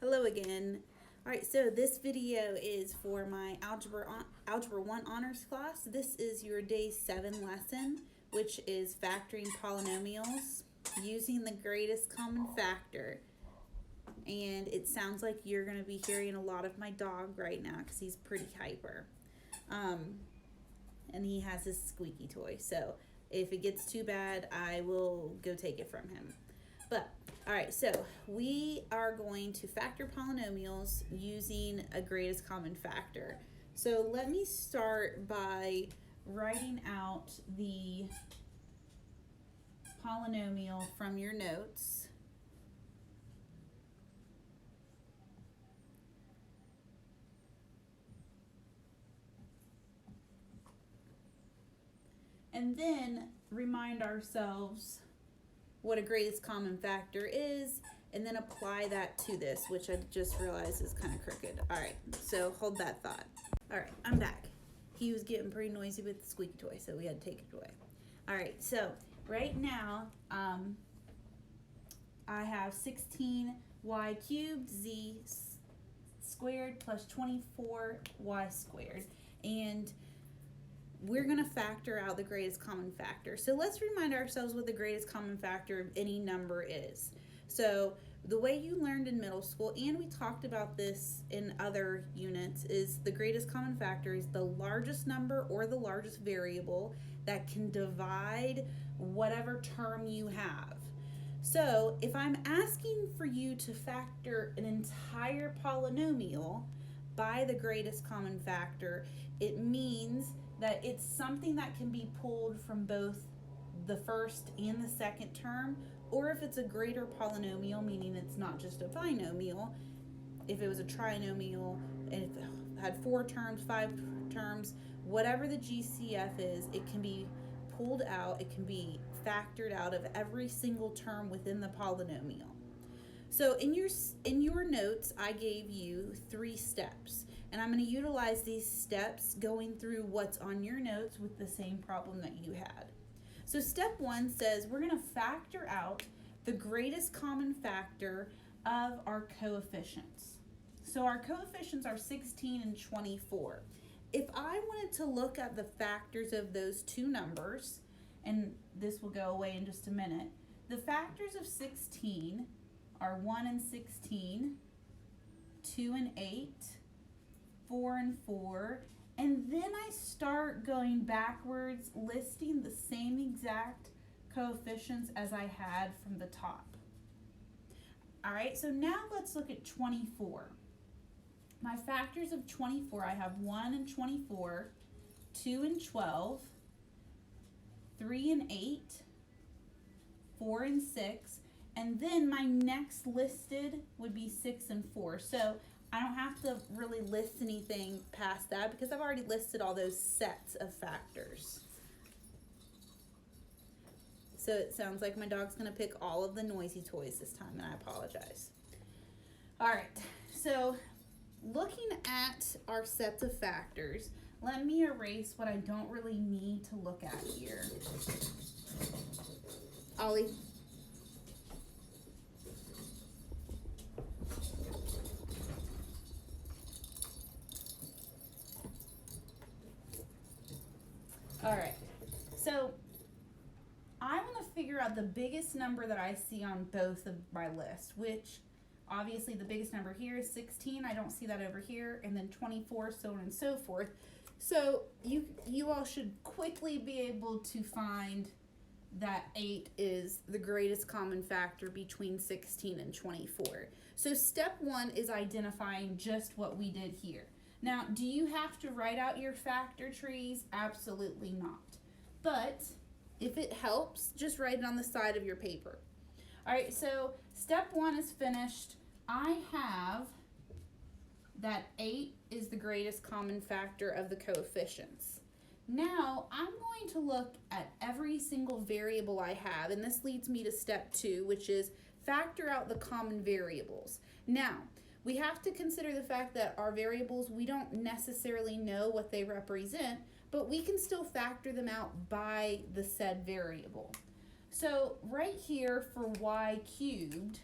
Hello again. Alright, so this video is for my Algebra 1 Honors class. This is your day 7 lesson, which is factoring polynomials using the greatest common factor. And it sounds like you're going to be hearing a lot of my dog right now because he's pretty hyper. And he has his squeaky toy. So if it gets too bad, I will go take it from him. But, alright, so we are going to factor polynomials using a greatest common factor. So let me start by writing out the polynomial from your notes. And then remind ourselves what a greatest common factor is, and then apply that to this, which I just realized is kind of crooked. All right, so hold that thought. All right, I'm back. He was getting pretty noisy with the squeaky toy, so we had to take it away. All right, so right now, I have 16y cubed z squared plus 24y squared, and we're going to factor out the greatest common factor. So let's remind ourselves what the greatest common factor of any number is. So the way you learned in middle school, and we talked about this in other units, is the greatest common factor is the largest number or the largest variable that can divide whatever term you have. So if I'm asking for you to factor an entire polynomial by the greatest common factor, it means that it's something that can be pulled from both the first and the second term, or if it's a greater polynomial, meaning it's not just a binomial, if it was a trinomial and if it had 4 terms, 5 terms, whatever the GCF is, it can be pulled out, it can be factored out of every single term within the polynomial. So in your notes, I gave you 3 steps, and I'm going to utilize these steps going through what's on your notes with the same problem that you had. So step 1 says we're going to factor out the greatest common factor of our coefficients. So our coefficients are 16 and 24. If I wanted to look at the factors of those two numbers, and this will go away in just a minute, the factors of 16 are 1 and 16, 2 and 8, 4 and 4, and then I start going backwards, listing the same exact coefficients as I had from the top. All right, so now let's look at 24. My factors of 24, I have 1 and 24, 2 and 12, 3 and 8, 4 and 6, and then my next listed would be 6 and 4. So I don't have to really list anything past that because I've already listed all those sets of factors. So it sounds like my dog's going to pick all of the noisy toys this time, and I apologize. All right, so looking at our sets of factors, let me erase what I don't really need to look at here. Ollie. All right, so I want to figure out the biggest number that I see on both of my lists, which obviously the biggest number here is 16. I don't see that over here, and then 24, so on and so forth. So you all should quickly be able to find that 8 is the greatest common factor between 16 and 24. So step 1 is identifying just what we did here. Now, do you have to write out your factor trees? Absolutely not. But if it helps, just write it on the side of your paper. All right, so step 1 is finished. I have that 8 is the greatest common factor of the coefficients. Now, I'm going to look at every single variable I have, and this leads me to step 2, which is factor out the common variables. Now, we have to consider the fact that our variables, we don't necessarily know what they represent, but we can still factor them out by the said variable. So right here for y cubed,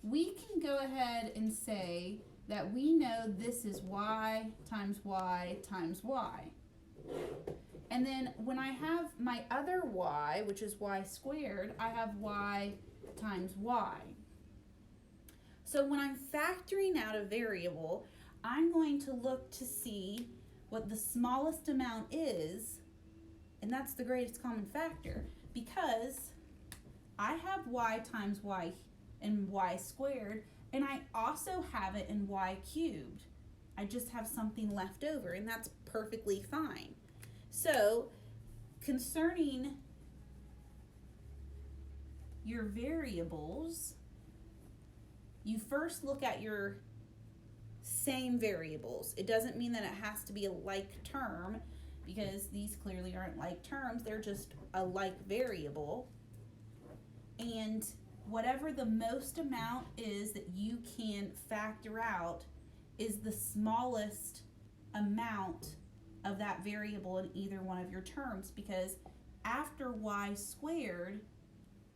we can go ahead and say that we know this is y times y times y. And then when I have my other y, which is y squared, I have y times y. So when I'm factoring out a variable, I'm going to look to see what the smallest amount is, and that's the greatest common factor, because I have y times y in y squared, and I also have it in y cubed. I just have something left over, and that's perfectly fine. So, concerning your variables, you first look at your same variables. It doesn't mean that it has to be a like term, because these clearly aren't like terms. They're just a like variable. And whatever the most amount is that you can factor out is the smallest amount of that variable in either one of your terms, because after y squared,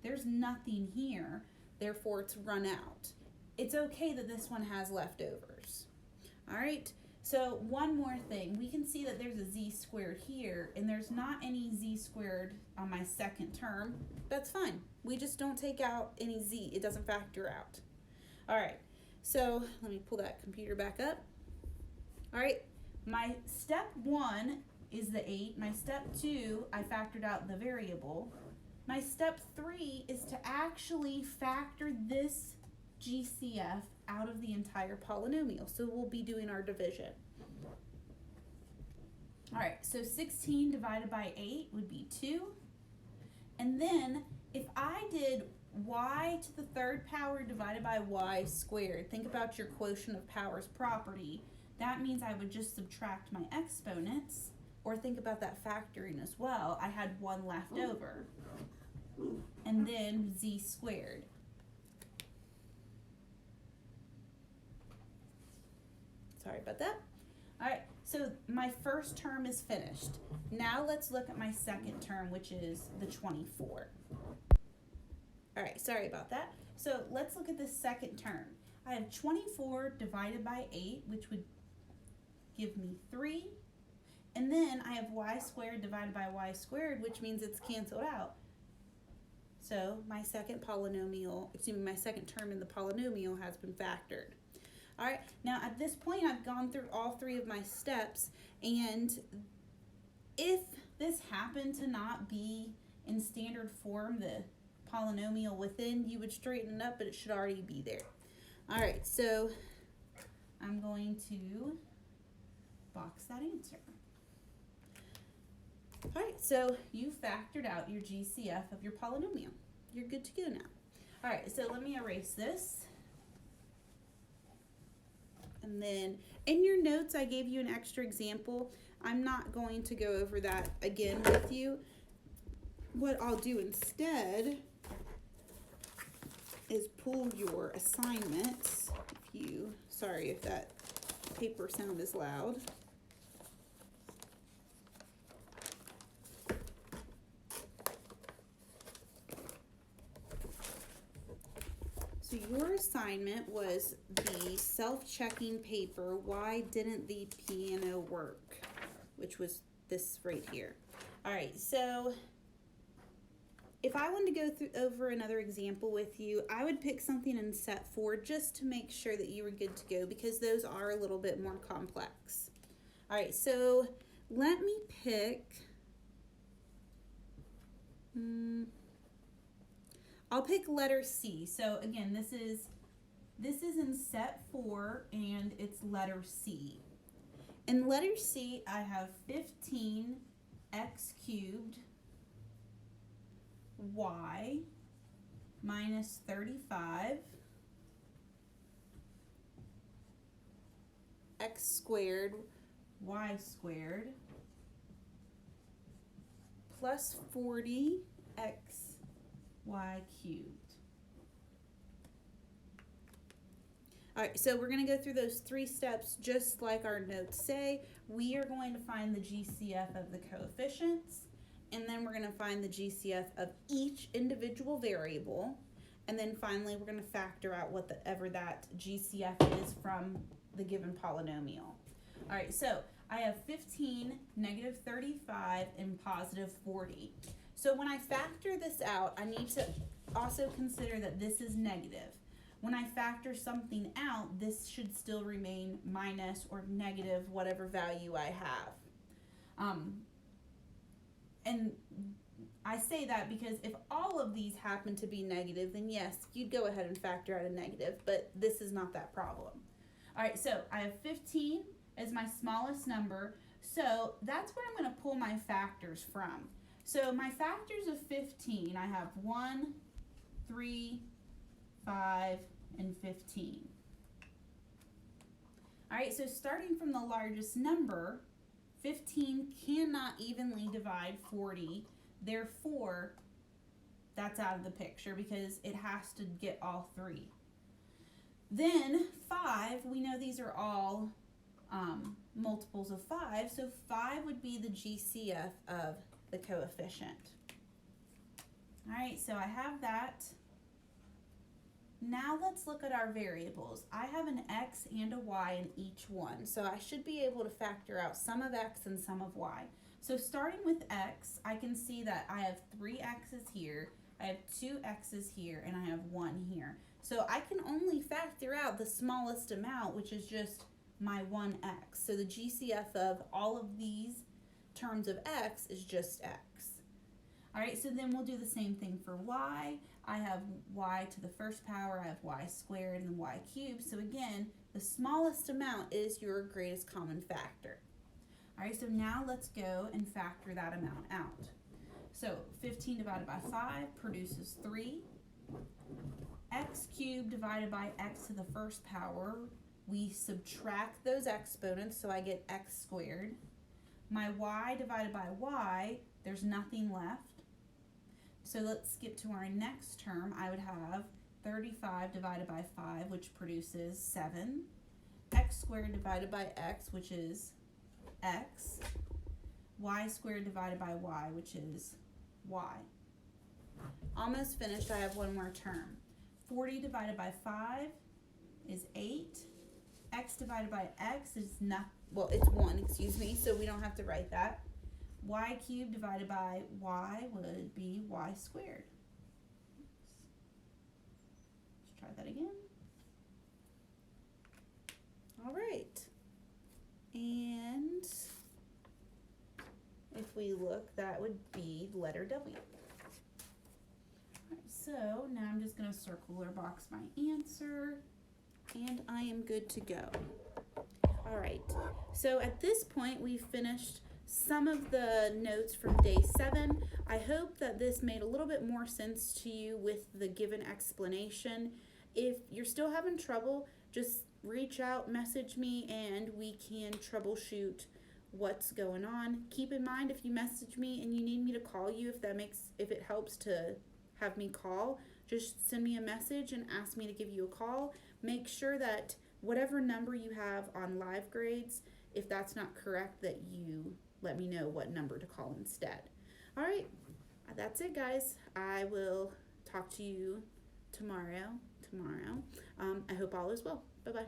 there's nothing here, therefore it's run out. It's okay that this one has leftovers. All right, so one more thing. We can see that there's a z squared here, and there's not any z squared on my second term. That's fine. We just don't take out any z. It doesn't factor out. All right, so let me pull that computer back up. All right, my step 1 is the 8. My step 2, I factored out the variable. My step 3 is to actually factor this GCF out of the entire polynomial. So we'll be doing our division. All right, so 16 divided by 8 would be 2. And then if I did y to the third power divided by y squared, think about your quotient of powers property. That means I would just subtract my exponents, or think about that factoring as well. I had 1 left over. And then z squared. Sorry about that. All right, so my first term is finished. Now let's look at my second term, which is the 24. All right, sorry about that. So let's look at the second term. I have 24 divided by 8, which would give me 3. And then I have y squared divided by y squared, which means it's canceled out. So my second polynomial, my second term in the polynomial has been factored. All right, now at this point I've gone through all 3 of my steps, and if this happened to not be in standard form, the polynomial within, you would straighten it up, but it should already be there. All right, so I'm going to box that answer. All right, so you factored out your GCF of your polynomial. You're good to go now. All right, so let me erase this. And then in your notes, I gave you an extra example. I'm not going to go over that again with you. What I'll do instead is pull your assignments. Sorry if that paper sound is loud. So your assignment was the self-checking paper, Why Didn't the Piano Work? Which was this right here. All right, so if I wanted to go over another example with you, I would pick something in set 4 just to make sure that you were good to go, because those are a little bit more complex. All right, so let me pick, I'll pick letter C. So again, this is in set 4, and it's letter C. In letter C, I have 15x cubed y minus 35 x squared y squared plus 40 x y cubed. All right, so we're going to go through those 3 steps just like our notes say. We are going to find the GCF of the coefficients, and then we're going to find the GCF of each individual variable, And then finally, we're going to factor out whatever that GCF is from the given polynomial. All right, so I have 15, negative 35, and positive 40. So when I factor this out, I need to also consider that this is negative. When I factor something out, this should still remain minus or negative whatever value I have. And I say that because if all of these happen to be negative, then yes, you'd go ahead and factor out a negative, but this is not that problem. All right, so I have 15 as my smallest number, so that's where I'm going to pull my factors from. So my factors of 15, I have 1, 3, 5, and 15. All right, so starting from the largest number, 15 cannot evenly divide 40. Therefore, that's out of the picture because it has to get all three. Then 5, we know these are all multiples of 5, so 5 would be the GCF of the coefficient. All right, so I have that. Now let's look at our variables. I have an x and a y in each one, so I should be able to factor out some of x and some of y. So starting with x, I can see that I have 3 x's here, I have 2 x's here, and I have 1 here. So I can only factor out the smallest amount, which is just my 1x. So the GCF of all of these terms of x is just x. All right, so then we'll do the same thing for y. I have y to the first power, I have y squared and y cubed. So again, the smallest amount is your greatest common factor. All right, so now let's go and factor that amount out. So 15 divided by 5 produces 3. X cubed divided by x to the first power, we subtract those exponents, so I get x squared. My y divided by y, there's nothing left. So let's skip to our next term. I would have 35 divided by 5, which produces 7. X squared divided by x, which is x. Y squared divided by y, which is y. Almost finished. I have one more term. 40 divided by 5 is 8. X divided by x is not, well, it's 1, excuse me, so we don't have to write that. Y cubed divided by y would be y squared. Let's try that again. All right. And if we look, that would be letter W. Alright, so now I'm just going to circle or box my answer, and I am good to go. Alright, so at this point we've finished some of the notes from day 7. I hope that this made a little bit more sense to you with the given explanation. If you're still having trouble, just reach out, message me, and we can troubleshoot what's going on. Keep in mind, if you message me and you need me to call you, if it helps to have me call, just send me a message and ask me to give you a call. Make sure that whatever number you have on live grades, if that's not correct, that you let me know what number to call instead. All right, that's it, guys. I will talk to you tomorrow. I hope all is well. Bye-bye.